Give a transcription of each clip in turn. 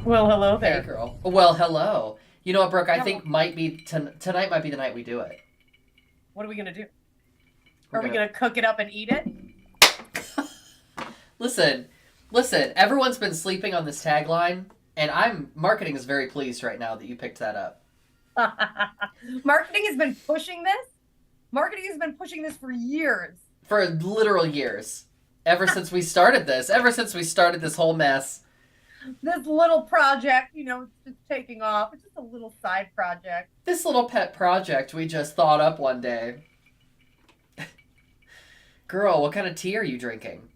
Well, hello Hey, there. girl. Well, hello. You know what, Brooke? I Hello. think might be tonight might be the night we do it. What are we gonna do? We're Are we gonna gonna cook it up and eat it? listen, listen. Everyone's been sleeping on this tagline, and I'm marketing is very pleased right now that you picked that up Marketing has been pushing this. Marketing has been pushing this for years. for literal years. Ever since we started this whole mess, This little project, it's just taking off. It's just a little side project. this little pet project we just thought up one day. Girl, what kind of tea are you drinking?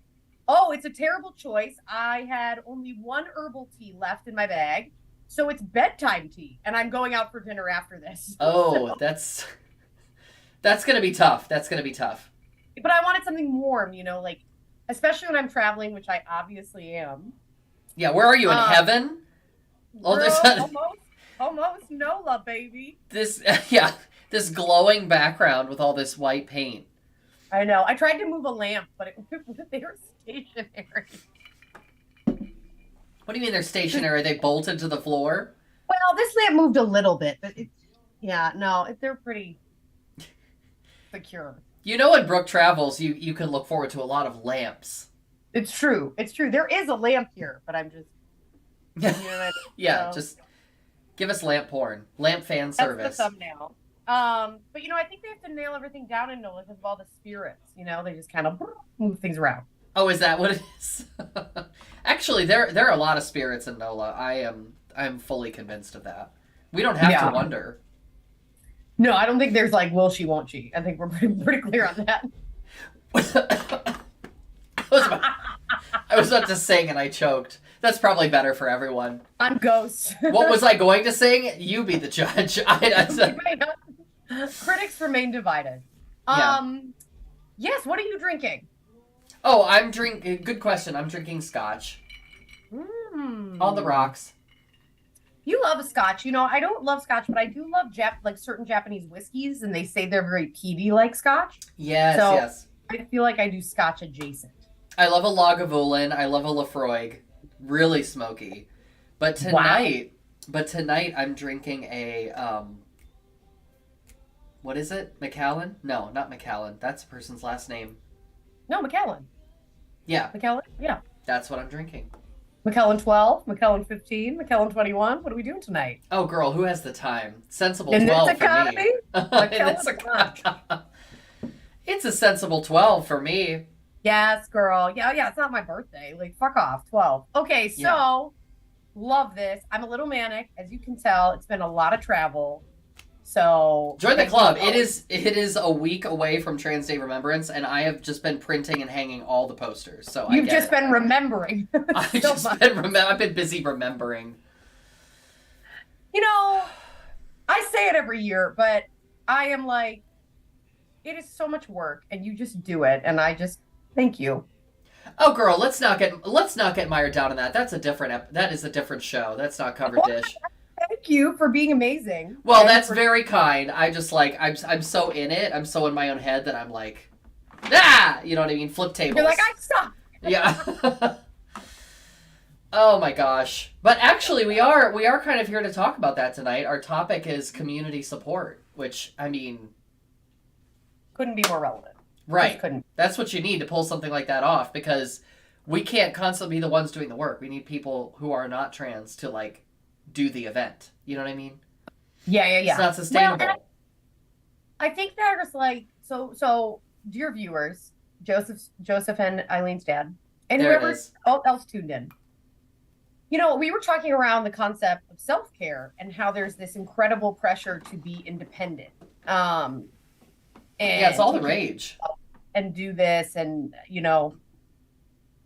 Oh, it's a terrible choice. I had only one herbal tea left in my bag. So it's bedtime tea, and I'm going out for dinner after this. Oh, So, that's gonna be tough. That's gonna be tough. but I wanted something warm, like especially when I'm traveling, which I obviously am. Yeah, where are you in Um, heaven? Oh, there's Girl, almost Nola, baby. this yeah, this glowing background with all this white paint. I know. I tried to move a lamp, but they were stationary. What do you mean they're stationary? They bolted to the floor? Well, this lamp moved a little bit, but yeah, no, they're pretty secure. You know, when Brooke travels, you can look forward to a lot of lamps. It's true. It's true. There is a lamp here, but I'm just, you know what I mean? Yeah, So just give us lamp porn, lamp fan that's the service. thumbnail. But I think they have to nail everything down in Nola because of all the spirits. They just kind of move things around. Oh, is that what it is? Actually, there are a lot of spirits in NOLA. I'm fully convinced of that. We don't have to Yeah. wonder. No, I don't think there's like will she, won't she. I think we're pretty clear on that. I was about, I was about to sing and I choked. That's probably better for everyone. On ghosts. What was I going to sing? You be the judge. Critics remain divided. Yeah. Yes, what are you drinking? Oh, I'm drinking. Good question. I'm drinking scotch on the Mm. rocks. You love a scotch. I don't love scotch, but I do love like certain Japanese whiskeys, and they say they're very peaty like scotch. Yes, So yes. I feel like I do scotch adjacent. I love a Lagavulin. I love a Lafroig. Really smoky. But Wow. tonight, but tonight I'm drinking a what is it? Macallan? No, not Macallan. That's a person's last name. No, Macallan. Yeah, Macallan? Yeah. that's what I'm drinking. Macallan 12, Macallan 15, Macallan 21. What are we doing tonight? Oh, girl, who has the time? Sensible In this 12 for me. economy, In Macallan this lunch. it's a sensible 12 for me. Yes, girl. Yeah, yeah, it's not my birthday. Like, fuck off. 12. Okay, Yeah. so love this. I'm a little manic, as you can tell. It's been a lot of travel. So Join the thank you. club. It is a week away from Trans Day Remembrance, and I have just been printing and hanging all the posters. So I You've get just it. been remembering so much. I've been busy remembering. You know, I say it every year, but I am like, it is so much work, and you just do it, and I just thank you. Oh, girl, let's not get mired down in that. That is a different show. That's not covered Well, dish. thank you for being amazing Well, and that's for very kind. I just like I'm so in it. I'm so in my own head that I'm like, ah, you know what I mean? Flip you're tables. like I suck. Yeah. Oh my gosh. But actually, we are kind of here to talk about that tonight. Our topic is community support, which I mean, Couldn't be more relevant. Just right. couldn't. That's what you need to pull something like that off because we can't constantly be the ones doing the work. We need people who are not trans to like do the event. You know what I mean? Yeah, yeah, It's yeah. not Well, and sustainable. I think there's like so dear viewers, Joseph and Eileen's dad, and There it whoever is. else tuned in. We were talking around the concept of self-care and how there's this incredible pressure to be independent. Yeah, it's And all to the keep rage. and do this and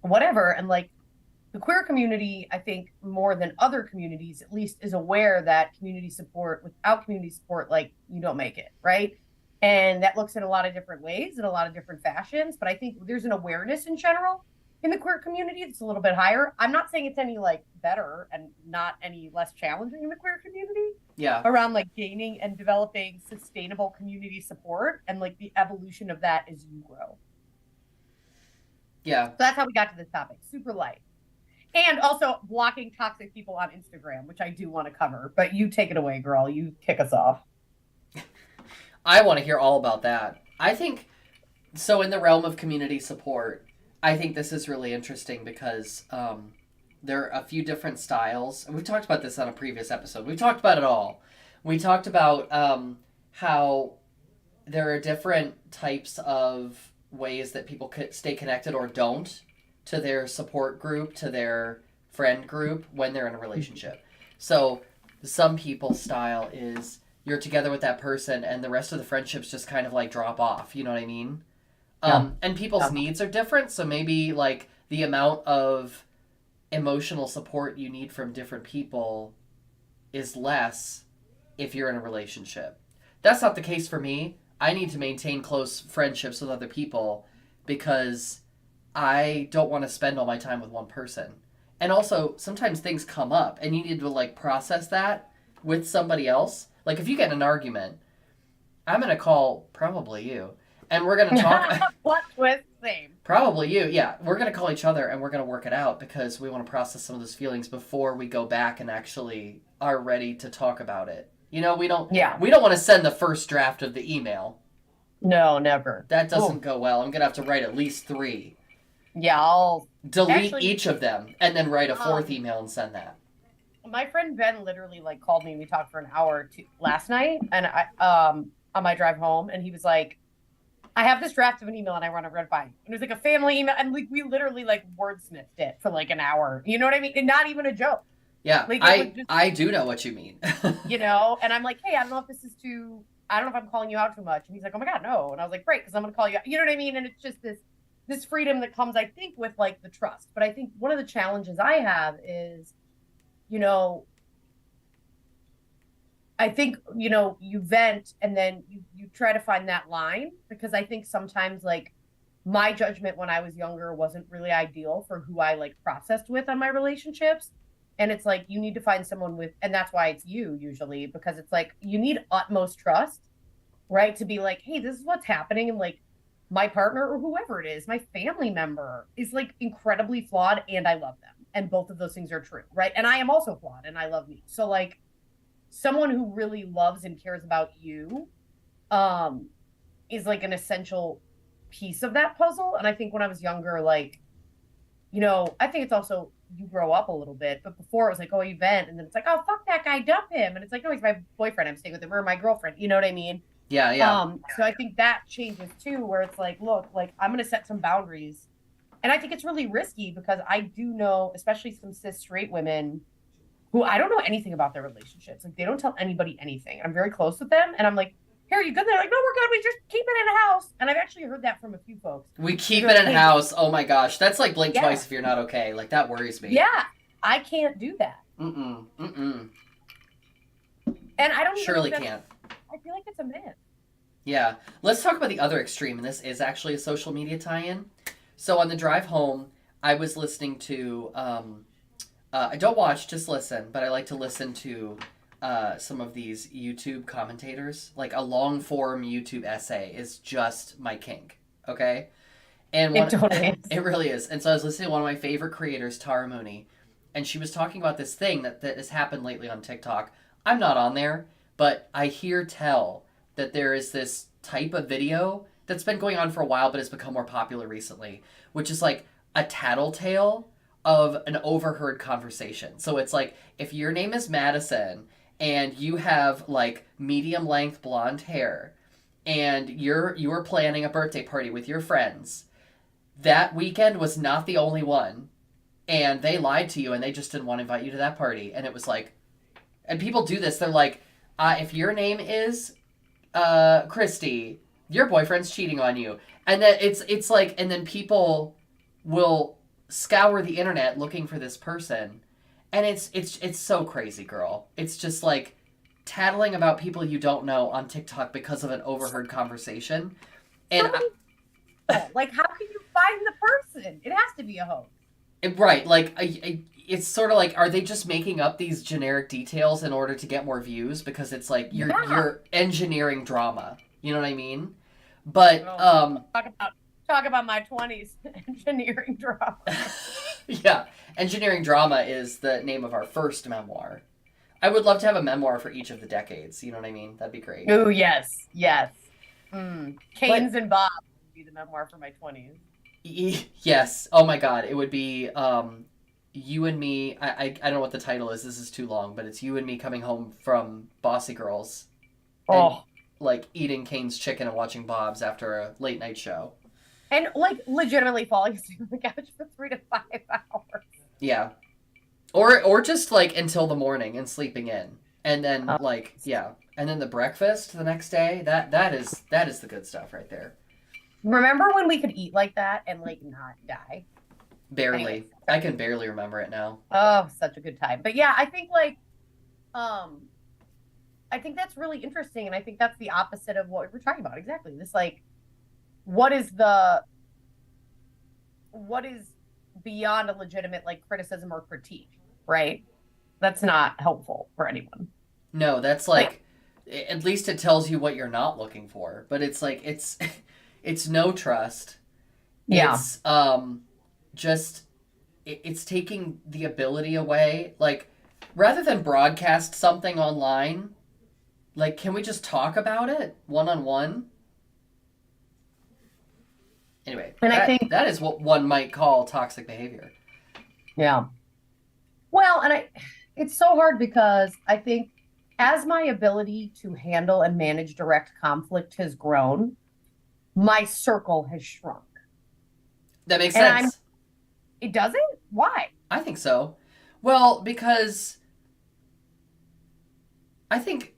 whatever. And like the queer community, I think more than other communities, at least, is aware that without community support, like you don't make it, right? And that looks in a lot of different ways, in a lot of different fashions. But I think there's an awareness in general in the queer community that's a little bit higher. I'm not saying it's any like better and not any less challenging in the queer community Yeah. around like gaining and developing sustainable community support and like the evolution of that as you grow. Yeah. So that's how we got to this topic. Super light. And also blocking toxic people on Instagram, which I do want to cover. But you take it away, girl. You kick us off. I want to hear all about that. I think so. In the realm of community support, I think this is really interesting because there are a few different styles. And we've talked about this on a previous episode. We've talked about it all. We talked about how there are different types of ways that people could stay connected or don't to their support group, to their friend group when they're in a relationship. So some people's style is you're together with that person and the rest of the friendships just kind of like drop off. You know what I mean? Yeah. And people's needs are different. So maybe like the amount of emotional support you need from different people is less if you're in a relationship. That's not the case for me. I need to maintain close friendships with other people because I don't want to spend all my time with one person. And also, sometimes things come up and you need to like process that with somebody else. Like if you get in an argument, I'm going to call probably you and we're going to talk. What twist? Same. Probably you. Yeah, we're going to call each other and we're going to work it out because we want to process some of those feelings before we go back and actually are ready to talk about it. You know, Yeah. we don't want to send the first draft of the email. No, never. That doesn't go well. I'm going to have to write at least 3. Yeah, I'll Delete actually, each of them and then write a 4th email and send that. my friend Ben literally like called me and we talked for an hour or two last night and I on my drive home and he was like, I have this draft of an email and I want to run it by you. And it was like a family email and like we literally like wordsmithed it for like an hour. You know what I mean? And not even a joke. Yeah, Like I do know what you mean. you know, and I'm like, hey, I don't know if this is too I don't know if I'm calling you out too much. And he's like, oh my God, no. And I was like, great, because I'm gonna call you out. You know what I mean? And it's just this freedom that comes, I think, with like the trust. But I think one of the challenges I have is, you know, I think, you know, you vent and then you try to find that line because I think sometimes like my judgment when I was younger wasn't really ideal for who I like processed with on my relationships. And it's like you need to find someone with, and that's why it's you usually, because it's like you need utmost trust, right? To be like, hey, this is what's happening. And like my partner or whoever it is, my family member is like incredibly flawed and I love them. And both of those things are true, right? And I am also flawed and I love me. So like someone who really loves and cares about you is like an essential piece of that puzzle. And I think when I was younger, like, you know, I think it's also you grow up a little bit, but before it was like, oh, you vent, and then it's like, oh, fuck that guy, dump him, and it's like, no, he's my boyfriend, I'm staying with him, or my girlfriend, you know what I mean? Yeah, yeah. So I think that changes too, where it's like, look, like I'm gonna set some boundaries, and I think it's really risky because I do know, especially some cis straight women who I don't know anything about their relationships. Like they don't tell anybody anything. I'm very close with them, and I'm like, "Here, are you good?" They're like, "No, we're good. We just keep it in a house." And I've actually heard that from a few folks. We keep They're it like, in "Hey, house. Oh my gosh, that's like blink yeah, twice if you're not okay. Like that worries me. yeah, I can't do that." Mm-mm. And I don't even Surely think can't. I feel like it's a myth. Yeah. Let's talk about the other extreme, and this is actually a social media tie-in. So on the drive home, I was listening to. I don't watch, just listen, but I like to listen to some of these YouTube commentators. Like a long form YouTube essay is just my kink. Okay. And It totally is. it really is. And so I was listening to one of my favorite creators, Tara Mooney, and she was talking about this thing that has happened lately on TikTok. I'm not on there, but I hear tell that there is this type of video that's been going on for a while, but has become more popular recently, which is like a tattletale of an overheard conversation. So it's like if your name is Madison and you have like medium length blonde hair and you are planning a birthday party with your friends, that weekend was not the only one, and they lied to you and they just didn't want to invite you to that party. And it was like, and people do this, they're like, if your name is Christy, your boyfriend's cheating on you. And then it's like, and then people will scour the internet looking for this person, and it's so crazy, girl. It's just like tattling about people you don't know on TikTok because of an overheard conversation. And Like, how can you find the person? It has to be a hoax. right, like it's sort of like, are they just making up these generic details in order to get more views? Because it's like you're engineering drama. You know what I mean? But talk about my 20s engineering drama. yeah, Engineering drama is the name of our first memoir. I would love to have a memoir for each of the decades. You know what I mean? That'd be great. Oh, yes, yes. But Canes and Bob would be the memoir for my 20s. yes. Oh my God. It would be you and me. I don't know what the title is. This is too long, but it's you and me coming home from Bossy Girls and Oh, like eating Kane's chicken and watching Bob's after a late night show. and like legitimately falling asleep on the couch for 3 to 5 hours. Yeah. Or just like until the morning and sleeping in. And then Um, like yeah. And then the breakfast the next day, that is the good stuff right there. remember when we could eat like that and like not die? Anyways, Barely. I can barely remember it now. oh, such a good time. But yeah, um, I think that's really interesting, and I think that's the opposite of what we're talking about. Exactly. This like, what is the what is beyond a legitimate like criticism or critique, right? That's not helpful for anyone. No, that's Like, like at least it tells you what you're not looking for. But it's like it's no trust. yeah, It's just it's taking the ability away. Like rather than broadcast something online, like can we just talk about it one on one? Anyway, and I that think that is what one might call toxic behavior. yeah. Well, it's so hard because I think as my ability to handle and manage direct conflict has grown, my circle has shrunk. That makes And I'm, sense. it doesn't? Why? I think so. Well, because I think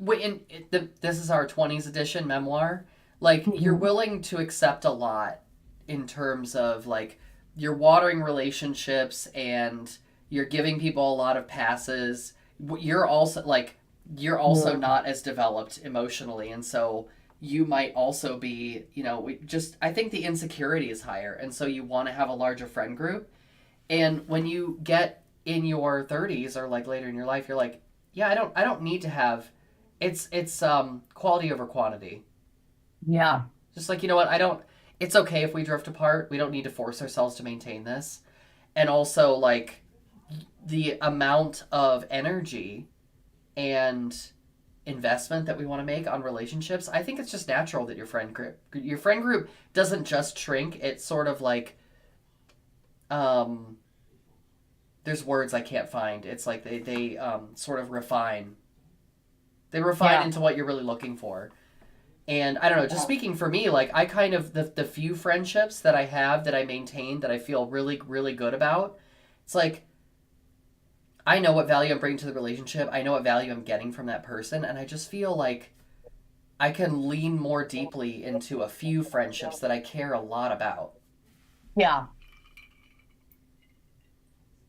this is our 20s edition memoir. Like you're Mhm. willing to accept a lot in terms of like you're watering relationships and you're giving people a lot of passes. You're also Yeah. not as developed emotionally, and so you might also be, I think the insecurity is higher, and so you want to have a larger friend group. And when you get in your 30s or like later in your life, you're like, yeah, I don't need to have it's quality over quantity. Yeah. Just like, you know what, I don't it's okay if we drift apart. We don't need to force ourselves to maintain this. And also like the amount of energy and investment that we want to make on relationships, I think it's just natural that your friend group doesn't just shrink. It's sort of like um there's words I can't find. It's like they sort of refine. They refine Yeah. into what you're really looking for. And I don't know, just Yeah. speaking for me, like I kind of the few friendships that I have that I maintain that I feel really really good about. It's like I know what value I'm bringing to the relationship. I know what value I'm getting from that person, and I just feel like I can lean more deeply into a few friendships that I care a lot about. Yeah.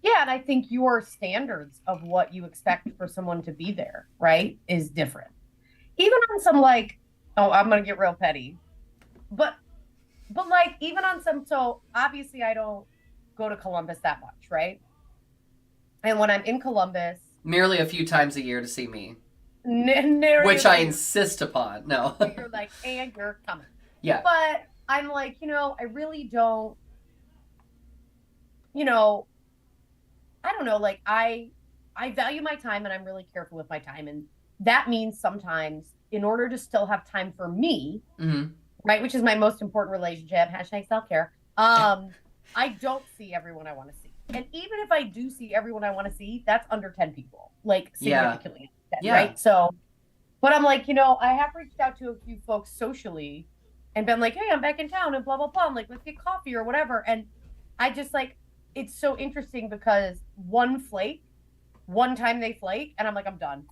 Yeah. And I think your standards of what you expect for someone to be there, right, is different. Even on some like, oh, I'm gonna get real petty. But like even on some, so obviously I don't go to Columbus that much, right? And when I'm in Columbus, Merely a few times a year to see me, nary a which I few, insist upon. No. you're like, and you're coming. Yeah. But I'm like, I really don't, you know, I don't know, like I value my time and I'm really careful with my time. And that means sometimes in order to still have time for me, Hmm. right, which is my most important relationship, hashtag self-care, I don't see everyone I want to see. And even if I do see everyone I want to see, that's under 10 people, like Yeah. significantly under 10, Yeah. right? So, but I'm like, I have reached out to a few folks socially and been like, hey, I'm back in town and blah, blah, blah. I'm like, let's get coffee or whatever. And I just like, it's so interesting because one time they flake, and I'm like, I'm done.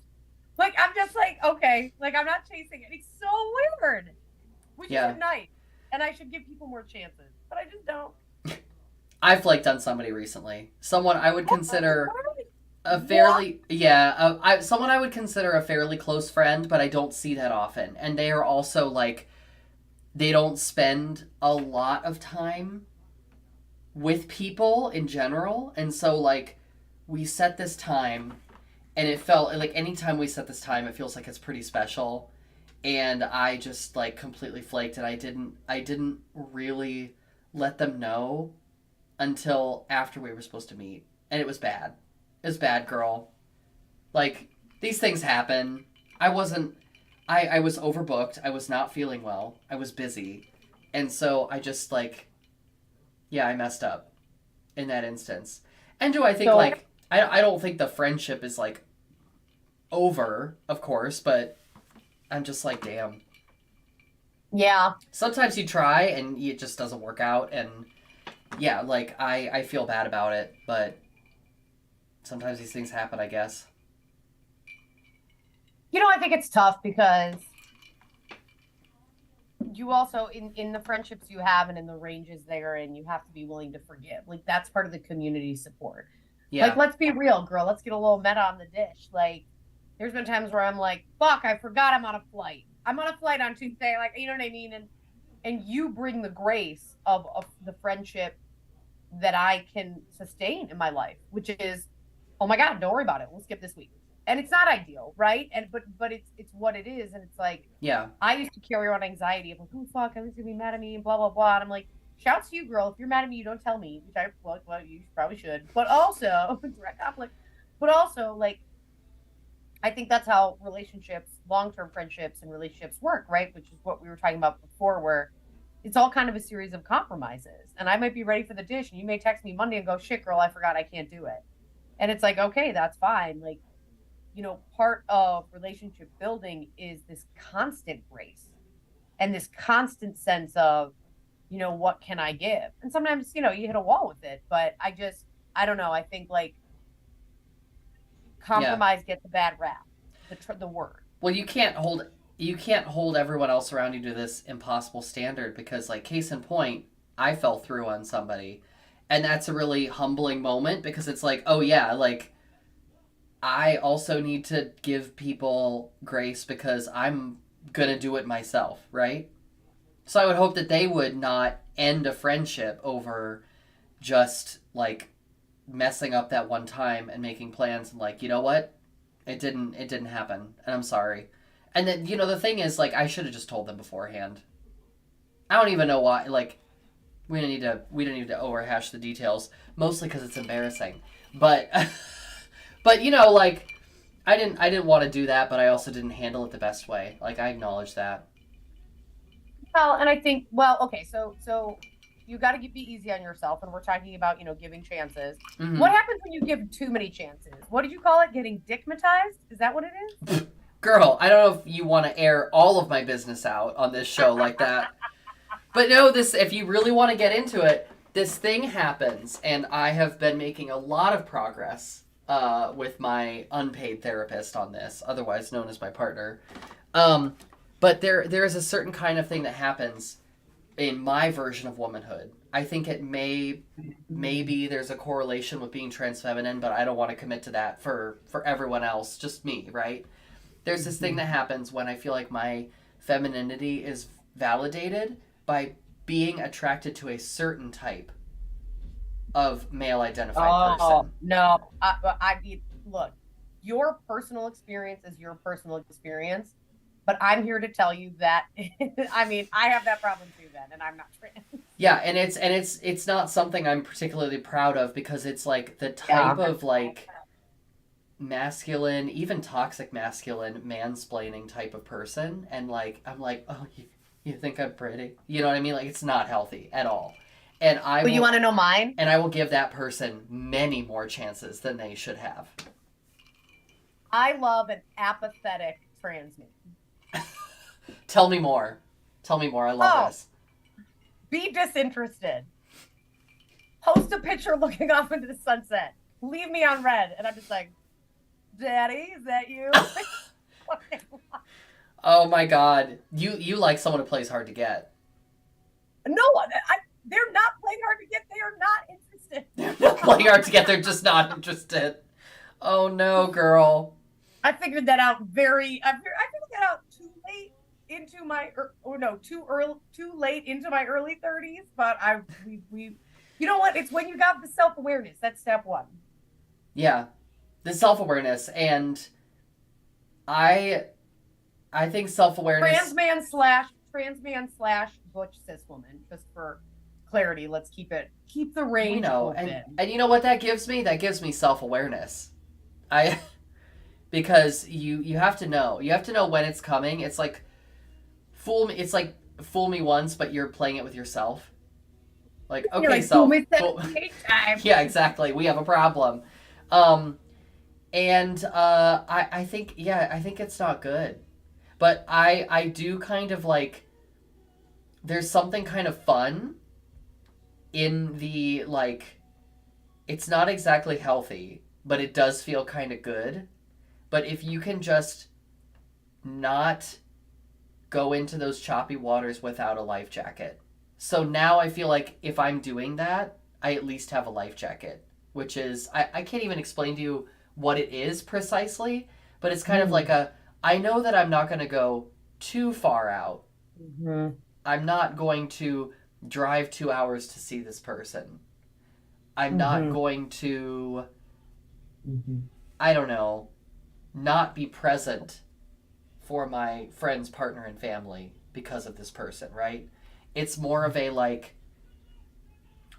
Like, I'm just like, okay, like, I'm not chasing it. It's so weird, which Yeah. isn't nice. And I should give people more chances, but I just don't. I've flaked on somebody recently. Someone I would consider a What? fairly yeah, someone I would consider a fairly close friend, but I don't see that often. And they are also like they don't spend a lot of time with people in general, and so like we set this time, and it felt like anytime we set this time, it feels like it's pretty special. And I just like completely flaked, and I didn't really let them know until after we were supposed to meet, and it was bad. It was bad, girl. Like, these things happen. I wasn't. I was overbooked. I was not feeling well. I was busy, and so I just like, yeah, I messed up in that instance. And do I think So like I don't think the friendship is like over, of course, but I'm just like, damn. yeah, Sometimes you try and it just doesn't work out, and yeah, like I feel bad about it, but sometimes these things happen, I guess. I think it's tough because you also in the friendships you have and in the ranges they're in, you have to be willing to forgive. Like that's part of the community support. Like, Yeah, let's be real, girl. Let's get a little meta on the dish. Like, there's been times where I'm like, fuck, I forgot I'm on a flight. I'm on a flight on Tuesday. Like, you know what I mean? And you bring the grace of the friendship that I can sustain in my life, which is, oh my God, don't worry about it. We'll skip this week. And it's not ideal, right? And but it's what it is. And it's like yeah, I used to carry around anxiety of like, oh fuck, everyone's gonna be mad at me and blah blah blah. And I'm like, shouts to you, girl. If you're mad at me, you don't tell me, which I well you probably should. But also direct conflict. But also like I think that's how relationships, long-term friendships and relationships work, right? Which is what we were talking about before, where it's all kind of a series of compromises. And I might be ready for the dish, and you may text me Monday and go, shit, girl, I forgot I can't do it. And it's like, okay, that's fine. Like, part of relationship building is this constant grace and this constant sense of, what can I give? And sometimes, you hit a wall with it, but I don't know. I think like yeah. compromise gets a bad rap, the word. Well, you can't hold everyone else around you to this impossible standard because, like, case in point, I fell through on somebody, and that's a really humbling moment because it's like, oh yeah, like I also need to give people grace because I'm gonna do it myself, right? So I would hope that they would not end a friendship over just like messing up that one time and making plans and like, you know what? It didn't happen and I'm sorry. And then, the thing is like I should have just told them beforehand. I don't even know why like we don't need to overhash the details, mostly cuz it's embarrassing. But but like I didn't want to do that, but I also didn't handle it the best way. Like I acknowledge that. Well, and I think, well, okay, so you got to be easy on yourself, and we're talking about giving chances. What Mhm. happens when you give too many chances? What did you call it? Getting dickmatized? Is that what it is? Girl, I don't know if you want to air all of my business out on this show like that. But no, this if you really want to get into it, this thing happens, and I have been making a lot of progress with my unpaid therapist on this, otherwise known as my partner. Um, but there is a certain kind of thing that happens in my version of womanhood. I think it maybe there's a correlation with being trans feminine, but I don't want to commit to that for everyone else, just me, right? There's this thing that happens when I feel like my femininity is validated by being attracted to a certain type of male identified Oh, person. no. Look, your personal experience is your personal experience, but I'm here to tell you that, I mean, I have that problem too then, and I'm not trans. Yeah, and it's not something I'm particularly proud of because it's like the type Yeah. of like masculine, even toxic masculine mansplaining type of person, and like I'm like, oh, you think I'm pretty? You know what I mean? Like it's not healthy at all. And I But you will want to know mine? and I will give that person many more chances than they should have. I love an apathetic trans man. Tell me more. Tell me more. I love Oh, this. be disinterested. Post a picture looking off into the sunset. Leave me on red. And I'm just like, Daddy, is that you? Oh my god. You like someone who plays hard to get. No, they're not playing hard to get. They are not interested. They're not playing hard to get, they're just not interested. Oh no, girl. I figured that out too late into my, or no, too early, too late into my early 30s. But you know what? It's when you got the self awareness. That's step one. Yeah. The self-awareness and I I think self-awareness Trans man slash butch cis woman, just for clarity. Let's keep the We range know, open. and you know what that gives me? That gives me self awareness. I because you have to know. You have to know when it's coming. It's like fool me. It's like fool me once, but you're playing it with yourself. Like, You're okay, like, fool self, me fool. 78 times. Yeah, exactly. We have a problem. Um, and I think yeah, I think it's not good. But I do kind of like there's something kind of fun in the like it's not exactly healthy, but it does feel kind of good. But if you can just not go into those choppy waters without a life jacket. So now I feel like if I'm doing that, I at least have a life jacket, which is, I can't even explain to you what it is precisely, but it's kind of like Mm. a, I know that I'm not going to go too far out. Mm-hmm. I'm not going to drive 2 hours to see this person. I'm not Mm-hmm. going to, Mm-hmm. I don't know, not be present for my friend's partner and family because of this person, right? It's more of a like,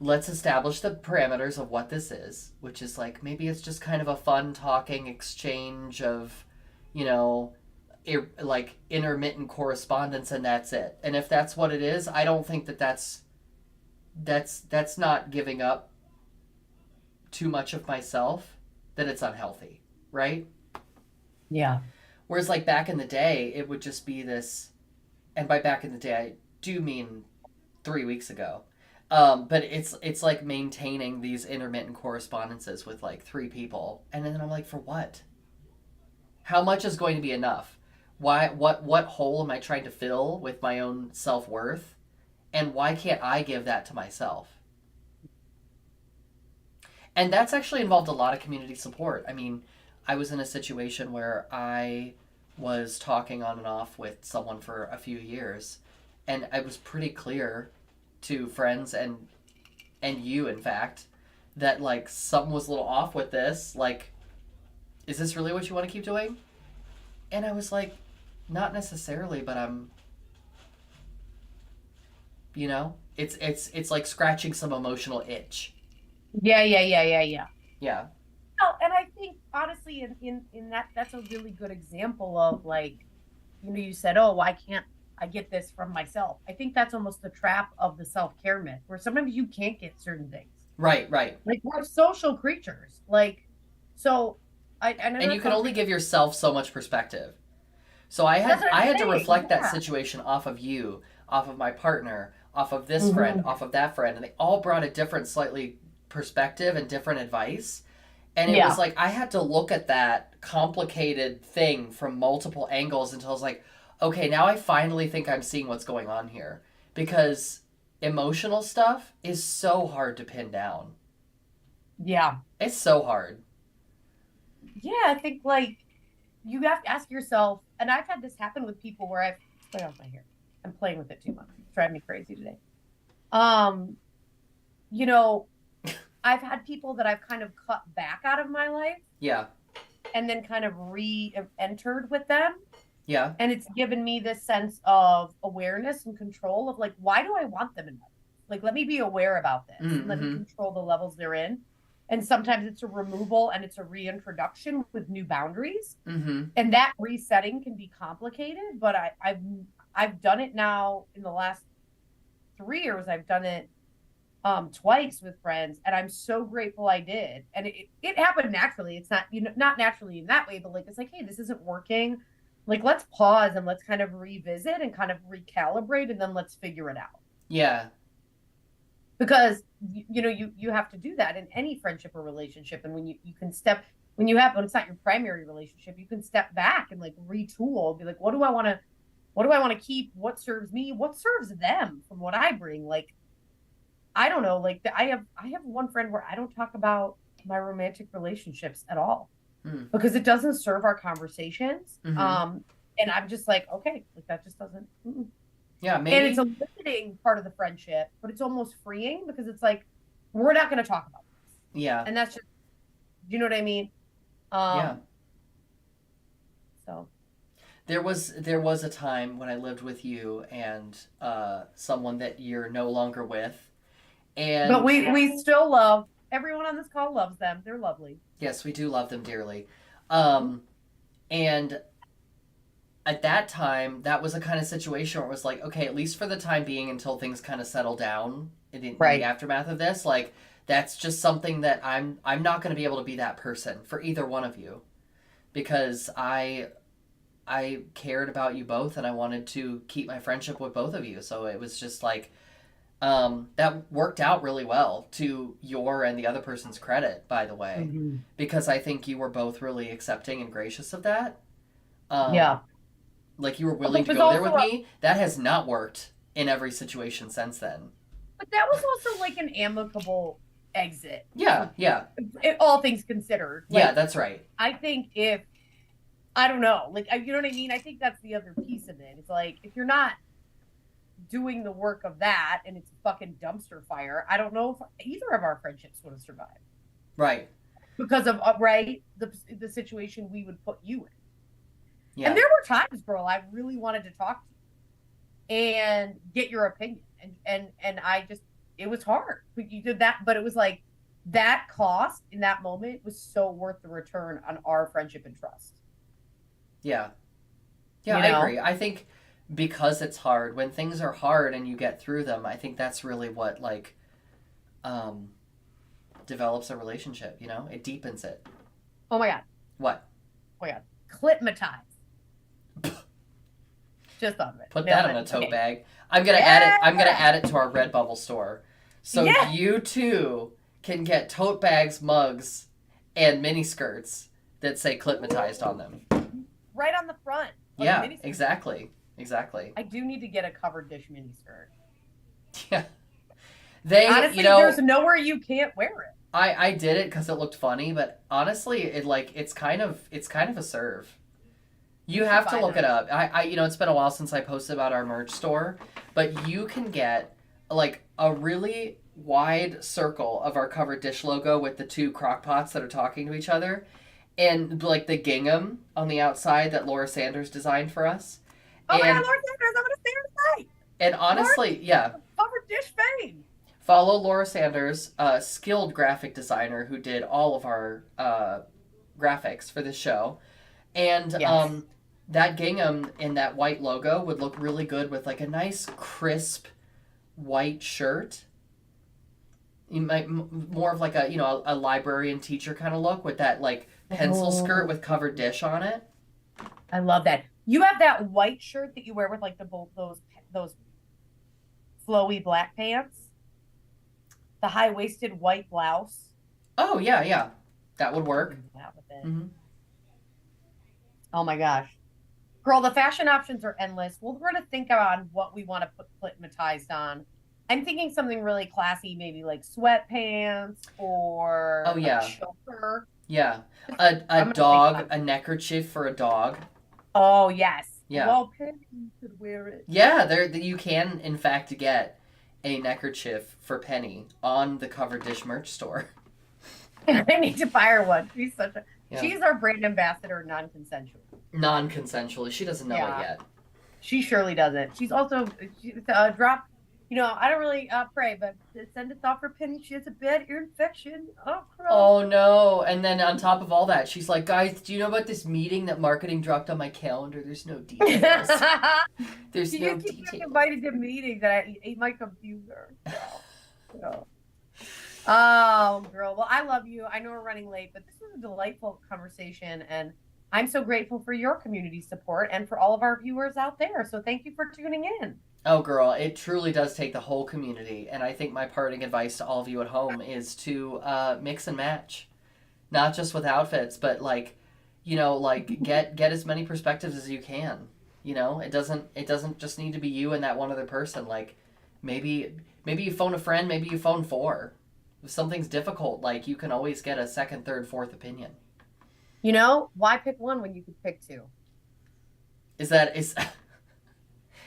let's establish the parameters of what this is, which is like maybe it's just kind of a fun talking exchange of, you know, like intermittent correspondence and that's it. And if that's what it is, I don't think that that's not giving up too much of myself that it's unhealthy, right? Yeah. Whereas like back in the day, it would just be this, and by back in the day, I do mean 3 weeks ago. But it's like maintaining these intermittent correspondences with like three people, and then I'm like, for what? How much is going to be enough? Why? What hole am I trying to fill with my own self worth? And why can't I give that to myself? And that's actually involved a lot of community support. I mean, I was in a situation where I was talking on and off with someone for a few years, and I was pretty clear to friends and you in fact that like something was a little off with this. Like, is this really what you want to keep doing? And I was like, not necessarily, but I'm, it's like scratching some emotional itch. Yeah, yeah, yeah, yeah, yeah. Yeah. Oh, and I think honestly, in that, that's a really good example of like, you said, oh, why can't I get this from myself? I think that's almost the trap of the self-care myth, where sometimes you can't get certain things. Right, right. Like we're social creatures. Like, so I know And you that can sounds only give yourself so much perspective. So that's what I I'm had to saying. reflect that Yeah. situation off of you, off of my partner, off of this friend, Hmm. off of that friend, and they all brought a different slightly perspective and different advice. And it was Yeah. like I had to look at that complicated thing from multiple angles until I was like, okay, now I finally think I'm seeing what's going on here. Because emotional stuff is so hard to pin down. Yeah. It's so hard. Yeah. I think like you have to ask yourself, and I've had this happen with people where I've play off my hair. I'm playing with it too much. It's driving me crazy today. Um, you know, I've had people that I've kind of cut back out of my life Yeah. and then kind of re-entered with them. Yeah. And it's given me this sense of awareness and control of like, why do I want them in my life? Like, let me be aware about this and let me Mm-hmm. control the levels they're in. And sometimes it's a removal and it's a reintroduction with new boundaries. Mm-hmm. And that resetting can be complicated, but I've done it now in the last 3 years. I've done it twice with friends, and I'm so grateful I did. And it happened naturally. It's not, not naturally in that way, but like it's like, hey, this isn't working. Like let's pause and let's kind of revisit and kind of recalibrate and then let's figure it out. Yeah. Because you have to do that in any friendship or relationship. And when you can step when it's not your primary relationship, you can step back and like retool, be like, what do I want to keep? What serves me? What serves them from what I bring? Like I don't know. Like I have one friend where I don't talk about my romantic relationships at all Mm. because it doesn't serve our conversations. Mm-hmm. And I'm just like, okay, like that just doesn't. Mm-mm. Yeah, And it's a maybe. limiting part of the friendship, but it's almost freeing because it's like we're not going to talk about this, Yeah. and that's just, you know what I mean? Yeah. Um, so There was a time when I lived with you and someone that you're no longer with, But And we still love everyone on this call loves them. They're lovely. yes, we do love them dearly. Um, and at that time, that was a kind of situation where it was like, okay, at least for the time being, until things kind of settle down in the Right. aftermath of this, like that's just something that I'm not going to be able to be that person for either one of you, because I cared about you both and I wanted to keep my friendship with both of you. So it was just like that worked out really well, to your and the other person's credit, by the way, Mm-hmm. because I think you were both really accepting and gracious of that. Um, Yeah. like you were But willing it to was go there also with me. That has not worked in every situation since then. but that was also like an amicable exit Yeah, for yeah, all things considered. yeah. Like That's right. I think if I don't know, like you know what I mean. I think that's the other piece of it. It's like if you're not doing the work of that and it's a fucking dumpster fire, I don't know if either of our friendships would have survived Right. because of right the situation we would put you in. And Yeah. there were times, girl, I really wanted to talk to you and get your opinion, and I just it was hard. But you did that, but it was like that cost in that moment was so worth the return on our friendship and trust. Yeah. Yeah. You I know? agree. I think because it's hard, when things are hard and you get through them, I think that's really what like um, develops a relationship. You know, it deepens it. Oh my god. What? Oh my god. Clipmatize. Just thought of it. Put Nailed that in a it. tote Okay. bag. I'm gonna add it. Yeah. I'm gonna add it to our Redbubble store, so Yeah. you too can get tote bags, mugs, and mini skirts that say "clipmatized" on them. Right on the front of the Yeah, mini skirt. exactly, exactly. I do need to get a covered dish mini skirt. Yeah, they. Honestly, You know, there's nowhere you can't wear it. I did it because it looked funny, but honestly, it's kind of a serve. You You should have to buy look it them. up. You know, it's been a while since I posted about our merch store, but you can get like a really wide circle of our covered dish logo with the two crock pots that are talking to each other, and like the gingham on the outside that Laura Sanders designed for us. Oh my god, And Lord Sanders, I'm gonna stay her tonight. Lord honestly, yeah, covered dish fame. follow Laura Sanders, a skilled graphic designer who did all of our graphics for this show. And Yes. that gingham in that white logo would look really good with like a nice crisp white shirt. You might more of like a, you know, a librarian teacher kind of look with that like pencil skirt Oh, with covered dish on it. I love that. You have that white shirt that you wear with like the those flowy black pants, the high waisted white blouse. Oh yeah, yeah, that would You work. can do that with it. Hmm. Oh my gosh. Girl, the fashion options are endless. We're going to think on what we want to put climatized on. I'm thinking something really classy, maybe like sweatpants Oh or a yeah, choker. yeah. A I'm gonna think dog, about a neckerchief for a dog. Oh yes. Yeah, Well, Penny could wear it. yeah. There you can in fact get a neckerchief for Penny on the covered dish merch store. I need to buy her one. Yeah. She's our brand ambassador, non-consensual. Non-consensually. She doesn't know it Yeah, yet. she surely doesn't. She's drop. You know, I don't really pray, but send a thought for Penny. She has a bad ear infection. Oh, girl. Oh no. And then on top of all that, she's like, guys, do you know about this meeting that marketing dropped on my calendar? There's no details. There's She no just keeps getting details. invited to meetings that I ate my computer. So. Oh, girl. Well, I love you. I know we're running late, but this was a delightful conversation, and I'm so grateful for your community support and for all of our viewers out there. So thank you for tuning in. Oh girl, it truly does take the whole community. And I think my parting advice to all of you at home is to mix and match. Not just with outfits, but like, you know, like get as many perspectives as you can. You know, it doesn't just need to be you and that one other person. Like maybe you phone a friend, maybe you phone four. If something's difficult, like you can always get a second, third, fourth opinion. You know, why pick one when you could pick two? Is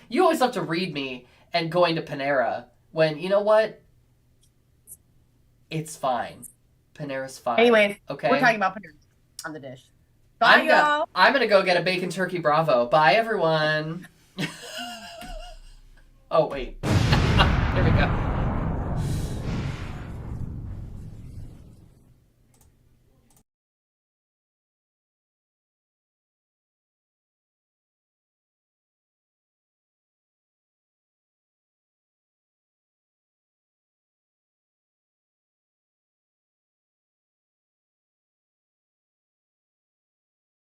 you always have to read me and going to Panera when you know what? It's fine. Panera's fine. Anyways, Okay. we're talking about potatoes on the dish. Bye, y'all. I'm gonna go get a bacon turkey bravo. Bye everyone. Oh wait. There we go.